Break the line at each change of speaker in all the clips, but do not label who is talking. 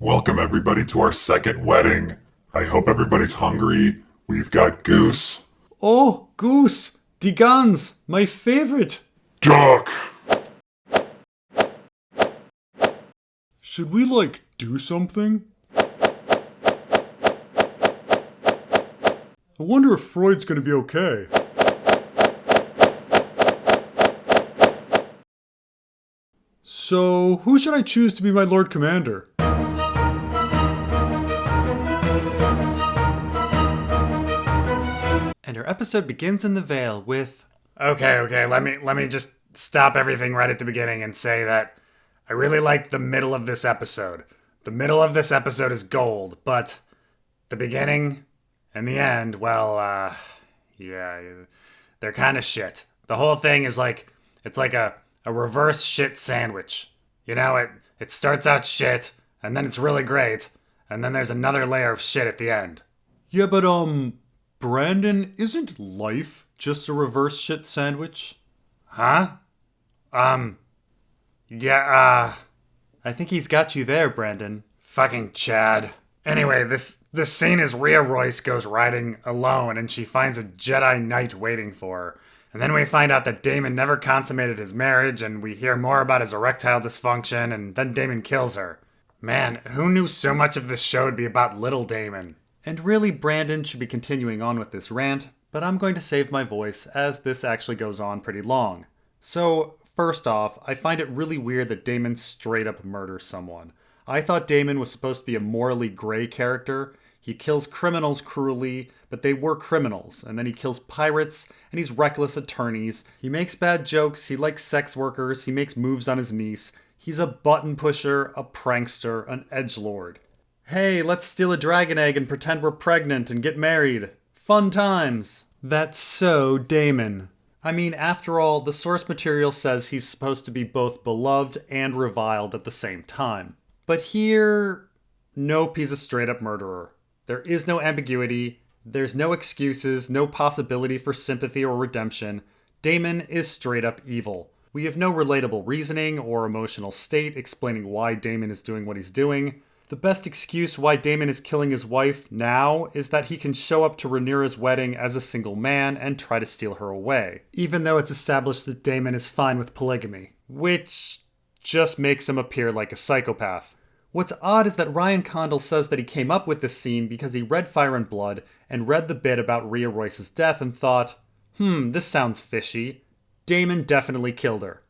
Welcome everybody to our second wedding. I hope everybody's hungry. We've got goose.
Oh, goose! Die Gans! My favorite!
Duck!
Should we, do something? I wonder if Freud's gonna be okay. So, who should I choose to be my Lord Commander? And our episode begins in the Vale with...
Okay, let me just stop everything right at the beginning and say that I really liked the middle of this episode. The middle of this episode is gold, but the beginning and the end, well, yeah, they're kind of shit. The whole thing is it's like a reverse shit sandwich. You know, it starts out shit, and then it's really great, and then there's another layer of shit at the end.
Yeah, but, Brandon, isn't life just a reverse shit sandwich?
Huh? Yeah,
I think he's got you there, Brandon.
fucking Chad. Anyway, this scene is Rhea Royce goes riding alone and she finds a Jedi Knight waiting for her. And then we find out that Daemon never consummated his marriage and we hear more about his erectile dysfunction and then Daemon kills her. Man, who knew so much of this show would be about little Daemon?
And really, Brandon should be continuing on with this rant, but I'm going to save my voice as this actually goes on pretty long. So, first off, I find it really weird that Daemon straight up murders someone. I thought Daemon was supposed to be a morally gray character. He kills criminals cruelly, but they were criminals. And then he kills pirates, and he's reckless attorneys. He makes bad jokes, he likes sex workers, he makes moves on his niece. He's a button pusher, a prankster, an edgelord. Hey, let's steal a dragon egg and pretend we're pregnant and get married. Fun times. That's so Daemon. I mean, after all, the source material says he's supposed to be both beloved and reviled at the same time. But here, nope, he's a straight up murderer. There is no ambiguity, there's no excuses, no possibility for sympathy or redemption. Daemon is straight up evil. We have no relatable reasoning or emotional state explaining why Daemon is doing what he's doing. The best excuse why Daemon is killing his wife now is that he can show up to Rhaenyra's wedding as a single man and try to steal her away, even though it's established that Daemon is fine with polygamy, which just makes him appear like a psychopath. What's odd is that Ryan Condal says that he came up with this scene because he read Fire and Blood and read the bit about Rhea Royce's death and thought, this sounds fishy. Daemon definitely killed her.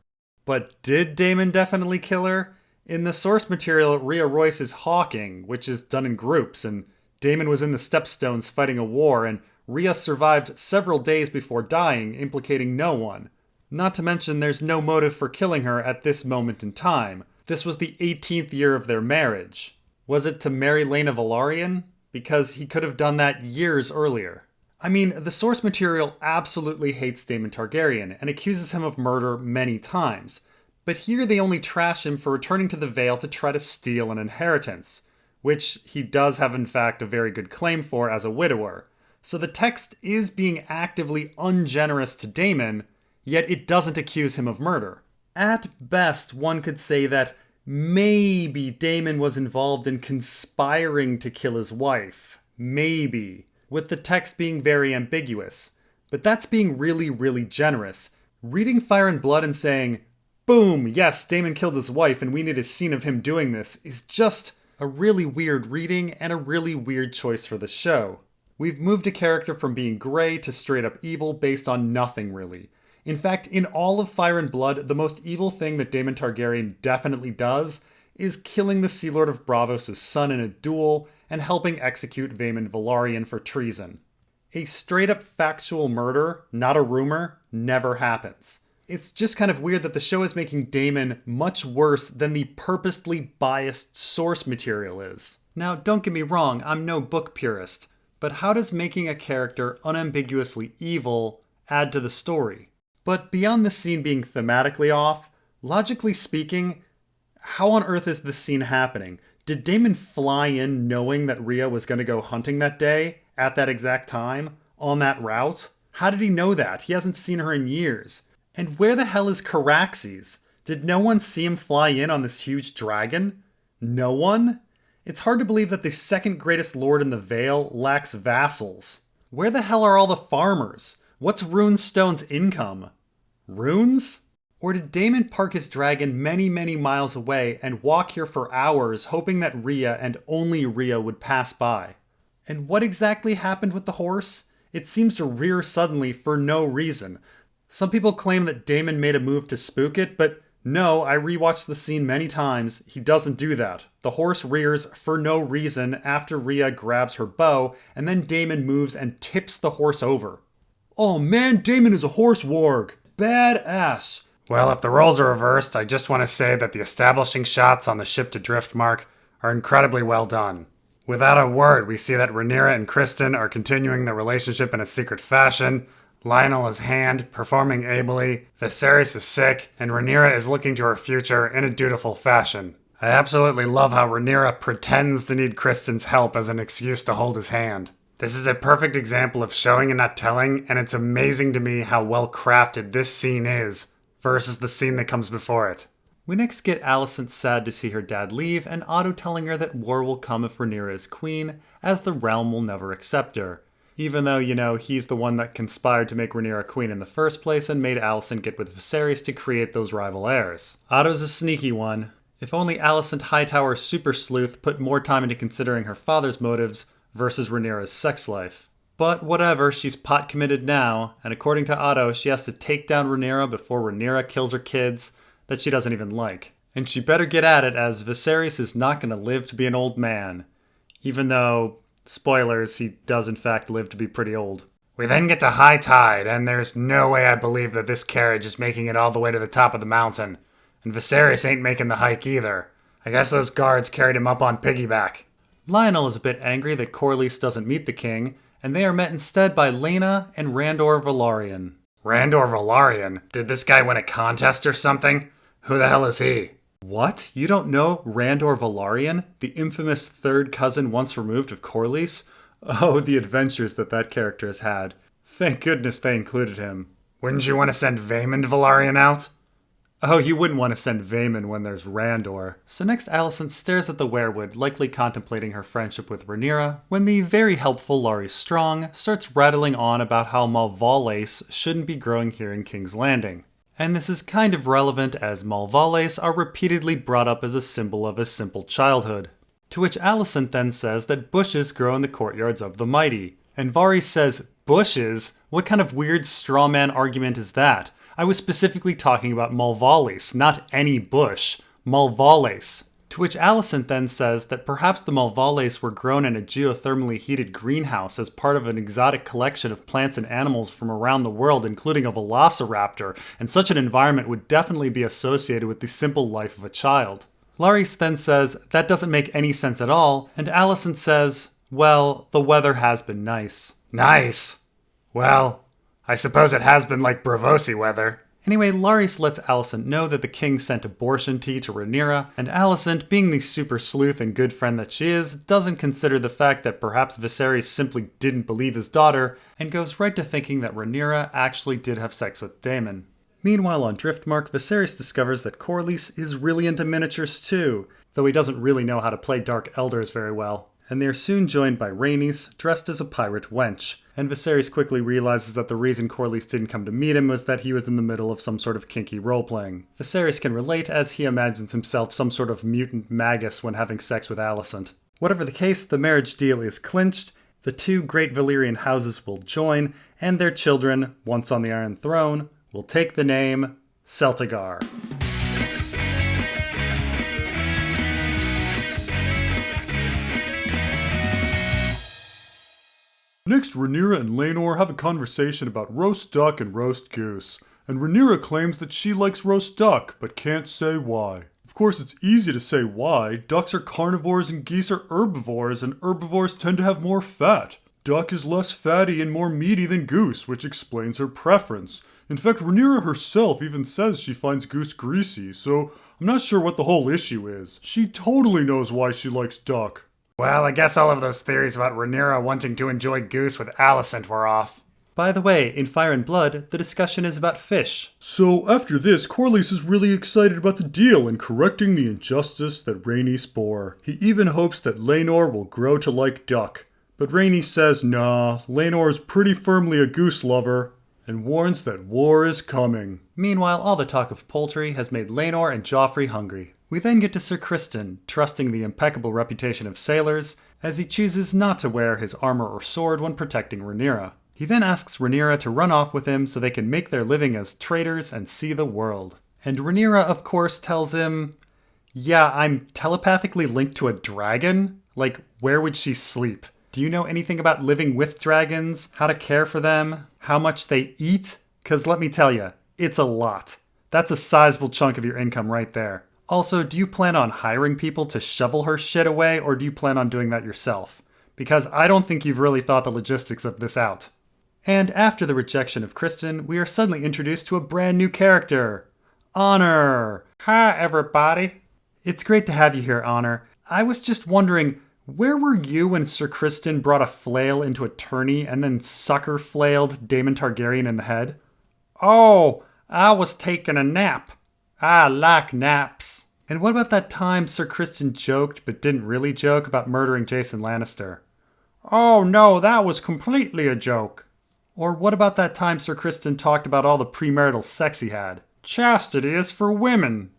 But did Daemon definitely kill her? In the source material, Rhea Royce is hawking, which is done in groups, and Daemon was in the Stepstones fighting a war, and Rhea survived several days before dying, implicating no one. Not to mention there's no motive for killing her at this moment in time. This was the 18th year of their marriage. Was it to marry Laena Velaryon? Because he could have done that years earlier. I mean, the source material absolutely hates Daemon Targaryen and accuses him of murder many times. But here they only trash him for returning to the Vale to try to steal an inheritance, which he does have in fact a very good claim for as a widower. So the text is being actively ungenerous to Daemon, yet it doesn't accuse him of murder. At best, one could say that maybe Daemon was involved in conspiring to kill his wife. Maybe. With the text being very ambiguous. But that's being really, really generous. Reading Fire and Blood and saying, boom, yes, Daemon killed his wife and we need a scene of him doing this is just a really weird reading and a really weird choice for the show. We've moved a character from being gray to straight up evil based on nothing really. In fact, in all of Fire and Blood, the most evil thing that Daemon Targaryen definitely does is killing the Sea Lord of Braavos' son in a duel and helping execute Vaemond Velaryon for treason. A straight up factual murder, not a rumor, never happens. It's just kind of weird that the show is making Daemon much worse than the purposely biased source material is. Now, don't get me wrong, I'm no book purist, but how does making a character unambiguously evil add to the story? But beyond the scene being thematically off, logically speaking, how on earth is this scene happening? Did Daemon fly in knowing that Rhea was going to go hunting that day, at that exact time, on that route? How did he know that? He hasn't seen her in years. And where the hell is Caraxes? Did no one see him fly in on this huge dragon? No one? It's hard to believe that the second greatest lord in the Vale lacks vassals. Where the hell are all the farmers? What's Runestone's income? Runes? Or did Daemon park his dragon many, many miles away and walk here for hours hoping that Rhea and only Rhea would pass by? And what exactly happened with the horse? It seems to rear suddenly for no reason. Some people claim that Daemon made a move to spook it, but no, I rewatched the scene many times. He doesn't do that. The horse rears for no reason after Rhea grabs her bow, and then Daemon moves and tips the horse over. Oh man, Daemon is a horse warg. Badass.
Well, if the roles are reversed, I just want to say that the establishing shots on the ship to Driftmark are incredibly well done. Without a word, we see that Rhaenyra and Criston are continuing their relationship in a secret fashion. Lionel is hand, performing ably, Viserys is sick, and Rhaenyra is looking to her future in a dutiful fashion. I absolutely love how Rhaenyra pretends to need Criston's help as an excuse to hold his hand. This is a perfect example of showing and not telling, and it's amazing to me how well crafted this scene is versus the scene that comes before it.
We next get Alicent sad to see her dad leave, and Otto telling her that war will come if Rhaenyra is queen, as the realm will never accept her. Even though, he's the one that conspired to make Rhaenyra queen in the first place and made Alicent get with Viserys to create those rival heirs. Otto's a sneaky one. If only Alicent Hightower Super Sleuth put more time into considering her father's motives versus Rhaenyra's sex life. But whatever, she's pot committed now, and according to Otto, she has to take down Rhaenyra before Rhaenyra kills her kids that she doesn't even like. And she better get at it, as Viserys is not going to live to be an old man. Even though, spoilers, he does in fact live to be pretty old.
We then get to high tide, and there's no way I believe that this carriage is making it all the way to the top of the mountain. And Viserys ain't making the hike either. I guess those guards carried him up on piggyback.
Lionel is a bit angry that Corlys doesn't meet the king, and they are met instead by Laena and Randor Velaryon.
Randor Velaryon? Did this guy win a contest or something? Who the hell is he?
What? You don't know Randor Velaryon, the infamous third cousin once removed of Corlys? Oh, the adventures that character has had. Thank goodness they included him.
Wouldn't you want to send Vaemond Velaryon out?
Oh, you wouldn't want to send Vaemond when there's Randor. So next Alicent stares at the weirwood, likely contemplating her friendship with Rhaenyra, when the very helpful Larry Strong starts rattling on about how Malvalace shouldn't be growing here in King's Landing. And this is kind of relevant as Malvalace are repeatedly brought up as a symbol of a simple childhood. To which Alicent then says that bushes grow in the courtyards of the mighty. And Varys says, bushes? What kind of weird straw man argument is that? I was specifically talking about Malvalace, not any bush. Malvalace. To which Alicent then says that perhaps the Malvalace were grown in a geothermally heated greenhouse as part of an exotic collection of plants and animals from around the world, including a velociraptor, and such an environment would definitely be associated with the simple life of a child. Larys then says that doesn't make any sense at all, and Alicent says, well, the weather has been nice.
Nice? Well, I suppose it has been like Braavosi weather.
Anyway, Larys lets Alicent know that the king sent abortion tea to Rhaenyra, and Alicent, being the super sleuth and good friend that she is, doesn't consider the fact that perhaps Viserys simply didn't believe his daughter, and goes right to thinking that Rhaenyra actually did have sex with Daemon. Meanwhile on Driftmark, Viserys discovers that Corlys is really into miniatures too, though he doesn't really know how to play Dark Elders very well. And they are soon joined by Rhaenys, dressed as a pirate wench. And Viserys quickly realizes that the reason Corlys didn't come to meet him was that he was in the middle of some sort of kinky role-playing. Viserys can relate as he imagines himself some sort of mutant magus when having sex with Alicent. Whatever the case, the marriage deal is clinched, the two great Valyrian houses will join, and their children, once on the Iron Throne, will take the name Celtigar.
Next, Rhaenyra and Laenor have a conversation about roast duck and roast goose, and Rhaenyra claims that she likes roast duck, but can't say why. Of course, it's easy to say why. Ducks are carnivores and geese are herbivores, and herbivores tend to have more fat. Duck is less fatty and more meaty than goose, which explains her preference. In fact, Rhaenyra herself even says she finds goose greasy, so I'm not sure what the whole issue is. She totally knows why she likes duck.
Well, I guess all of those theories about Rhaenyra wanting to enjoy goose with Alicent were off.
By the way, in Fire and Blood, the discussion is about fish.
So after this, Corlys is really excited about the deal and correcting the injustice that Rhaenys bore. He even hopes that Laenor will grow to like duck. But Rhaenys says nah, Laenor is pretty firmly a goose lover, and warns that war is coming.
Meanwhile, all the talk of poultry has made Laenor and Joffrey hungry. We then get to Sir Criston, trusting the impeccable reputation of sailors, as he chooses not to wear his armor or sword when protecting Rhaenyra. He then asks Rhaenyra to run off with him so they can make their living as traders and see the world. And Rhaenyra, of course, tells him, yeah, I'm telepathically linked to a dragon? Like, where would she sleep? Do you know anything about living with dragons? How to care for them? How much they eat? 'Cause let me tell you, it's a lot. That's a sizable chunk of your income right there. Also, do you plan on hiring people to shovel her shit away, or do you plan on doing that yourself? Because I don't think you've really thought the logistics of this out. And after the rejection of Criston, we are suddenly introduced to a brand new character. Honor! Hi, everybody. It's great to have you here, Honor. I was just wondering, where were you when Sir Criston brought a flail into a tourney and then sucker flailed Daemon Targaryen in the head? Oh, I was taking a nap. I like naps. And what about that time Sir Criston joked but didn't really joke about murdering Jason Lannister? Oh no, that was completely a joke. Or what about that time Sir Criston talked about all the premarital sex he had? Chastity is for women.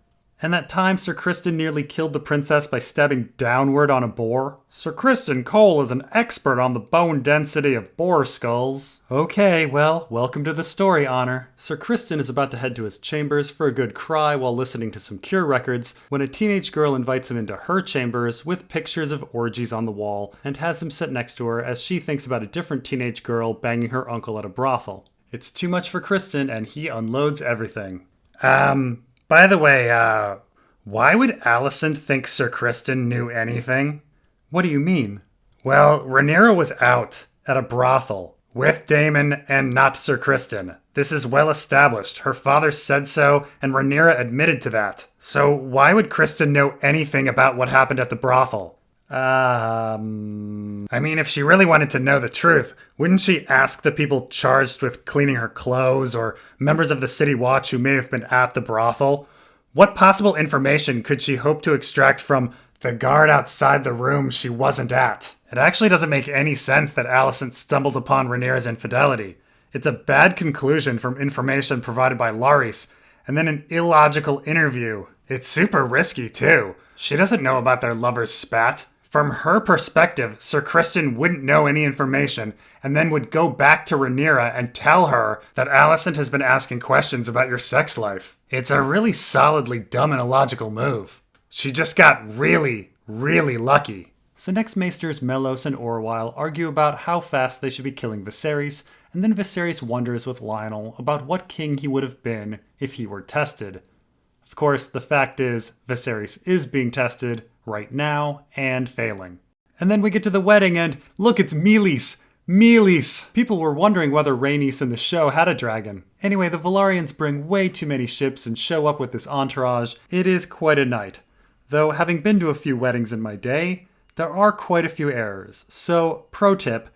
And that time Sir Criston nearly killed the princess by stabbing downward on a boar? Sir Criston Cole is an expert on the bone density of boar skulls. Okay, well, welcome to the story, Honor. Sir Criston is about to head to his chambers for a good cry while listening to some Cure records when a teenage girl invites him into her chambers with pictures of orgies on the wall and has him sit next to her as she thinks about a different teenage girl banging her uncle at a brothel. It's too much for Criston and he unloads everything.
By the way, why would Alicent think Sir Criston knew anything?
What do you mean?
Well, Rhaenyra was out at a brothel with Daemon and not Sir Criston. This is well established. Her father said so, and Rhaenyra admitted to that. So why would Criston know anything about what happened at the brothel? I mean, if she really wanted to know the truth, wouldn't she ask the people charged with cleaning her clothes or members of the city watch who may have been at the brothel? What possible information could she hope to extract from the guard outside the room she wasn't at? It actually doesn't make any sense that Alicent stumbled upon Rhaenyra's infidelity. It's a bad conclusion from information provided by Larys, and then an illogical interview. It's super risky, too. She doesn't know about their lovers' spat. From her perspective, Sir Criston wouldn't know any information and then would go back to Rhaenyra and tell her that Alicent has been asking questions about your sex life. It's a really solidly dumb and illogical move. She just got really, really lucky.
So next Maesters Mellos and Orwyle argue about how fast they should be killing Viserys, and then Viserys wonders with Lionel about what king he would have been if he were tested. Of course, the fact is, Viserys is being tested right now and failing. And then we get to the wedding and look, it's Meleys! Meleys! People were wondering whether Rhaenys in the show had a dragon. Anyway, the Velaryons bring way too many ships and show up with this entourage. It is quite a night. Though, having been to a few weddings in my day, there are quite a few errors. So, pro tip,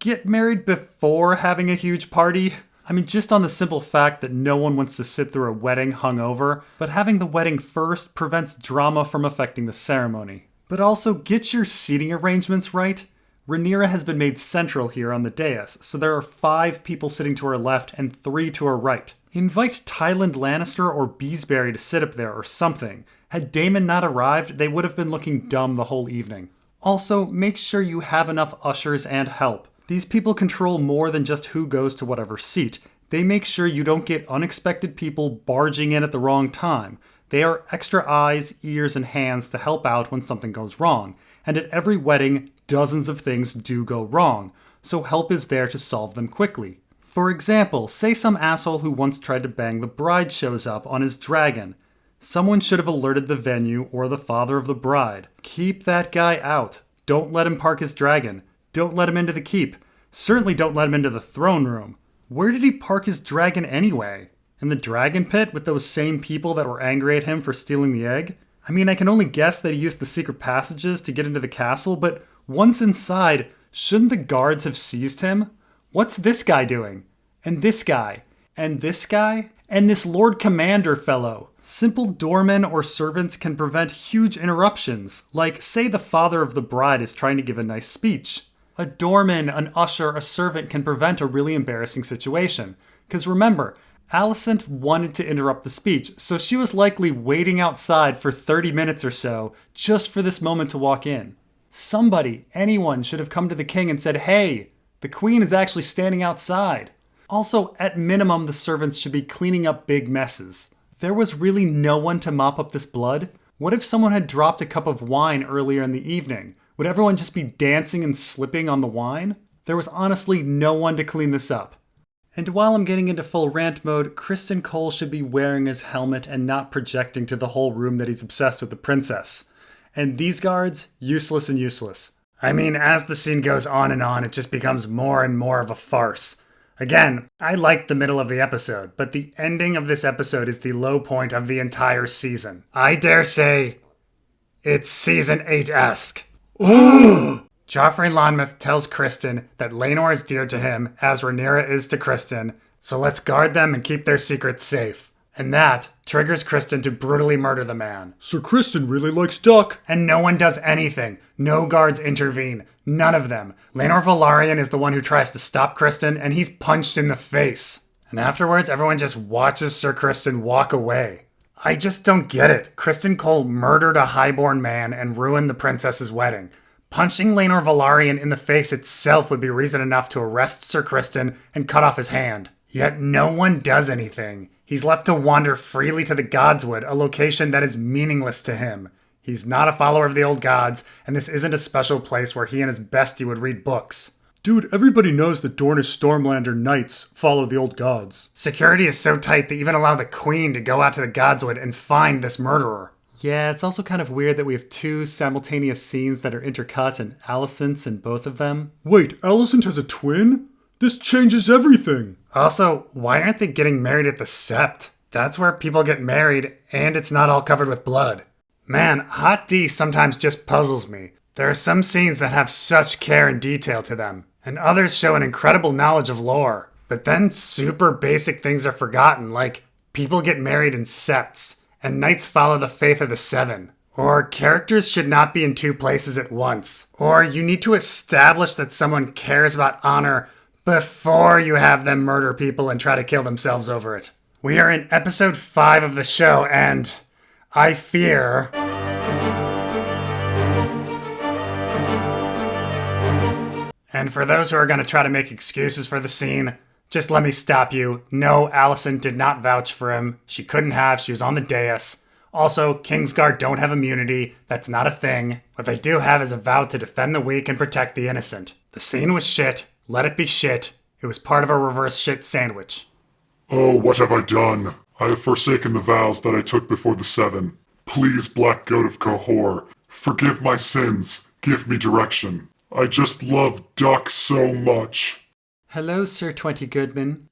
get married before having a huge party. I mean, just on the simple fact that no one wants to sit through a wedding hungover, but having the wedding first prevents drama from affecting the ceremony. But also, get your seating arrangements right. Rhaenyra has been made central here on the dais, so there are 5 people sitting to her left and 3 to her right. Invite Tywin Lannister or Beesbury to sit up there or something. Had Daemon not arrived, they would have been looking dumb the whole evening. Also, make sure you have enough ushers and help. These people control more than just who goes to whatever seat. They make sure you don't get unexpected people barging in at the wrong time. They are extra eyes, ears, and hands to help out when something goes wrong. And at every wedding, dozens of things do go wrong, so help is there to solve them quickly. For example, say some asshole who once tried to bang the bride shows up on his dragon. Someone should have alerted the venue or the father of the bride. Keep that guy out. Don't let him park his dragon. Don't let him into the keep. Certainly don't let him into the throne room. Where did he park his dragon anyway? In the dragon pit with those same people that were angry at him for stealing the egg? I mean, I can only guess that he used the secret passages to get into the castle, but once inside, shouldn't the guards have seized him? What's this guy doing? And this guy? And this guy? And this Lord Commander fellow? Simple doormen or servants can prevent huge interruptions, like say the father of the bride is trying to give a nice speech. A doorman, an usher, a servant can prevent a really embarrassing situation. Because remember, Alicent wanted to interrupt the speech, so she was likely waiting outside for 30 minutes or so just for this moment to walk in. Somebody, anyone, should have come to the king and said, "Hey, the queen is actually standing outside." Also, at minimum, the servants should be cleaning up big messes. There was really no one to mop up this blood. What if someone had dropped a cup of wine earlier in the evening? Would everyone just be dancing and slipping on the wine? There was honestly no one to clean this up. And while I'm getting into full rant mode, Criston Cole should be wearing his helmet and not projecting to the whole room that he's obsessed with the princess. And these guards, useless and useless.
I mean, as the scene goes on, it just becomes more and more of a farce. Again, I liked the middle of the episode, but the ending of this episode is the low point of the entire season. I dare say it's season 8-esque. Joffrey Lonmouth tells Criston that Laenor is dear to him, as Rhaenyra is to Criston, so let's guard them and keep their secrets safe. And that triggers Criston to brutally murder the man.
Sir Criston really likes duck.
And no one does anything. No guards intervene. None of them. Laenor Velaryon is the one who tries to stop Criston, and he's punched in the face. And afterwards, everyone just watches Sir Criston walk away. I just don't get it. Criston Cole murdered a highborn man and ruined the princess's wedding. Punching Laenor Velaryon in the face itself would be reason enough to arrest Sir Criston and cut off his hand. Yet no one does anything. He's left to wander freely to the Godswood, a location that is meaningless to him. He's not a follower of the old gods, and this isn't a special place where he and his bestie would read books.
Dude, everybody knows that Dornish Stormlander knights follow the old gods.
Security is so tight they even allow the queen to go out to the Godswood and find this murderer.
Yeah, it's also kind of weird that we have two simultaneous scenes that are intercut and Alicent's in both of them.
Wait, Alicent has a twin? This changes everything.
Also, why aren't they getting married at the Sept? That's where people get married, and it's not all covered with blood. Man, Hot D sometimes just puzzles me. There are some scenes that have such care and detail to them, and others show an incredible knowledge of lore. But then super basic things are forgotten, like people get married in septs, and knights follow the faith of the Seven. Or characters should not be in two places at once. Or you need to establish that someone cares about honor before you have them murder people and try to kill themselves over it. We are in episode 5 of the show, and I fear... And for those who are going to try to make excuses for the scene, just let me stop you. No, Alicent did not vouch for him. She couldn't have. She was on the dais. Also, Kingsguard don't have immunity. That's not a thing. What they do have is a vow to defend the weak and protect the innocent. The scene was shit. Let it be shit. It was part of a reverse shit sandwich.
Oh, what have I done? I have forsaken the vows that I took before the Seven. Please, Black Goat of Cahor, forgive my sins. Give me direction. I just love duck so much.
Hello, Sir 20 Goodman.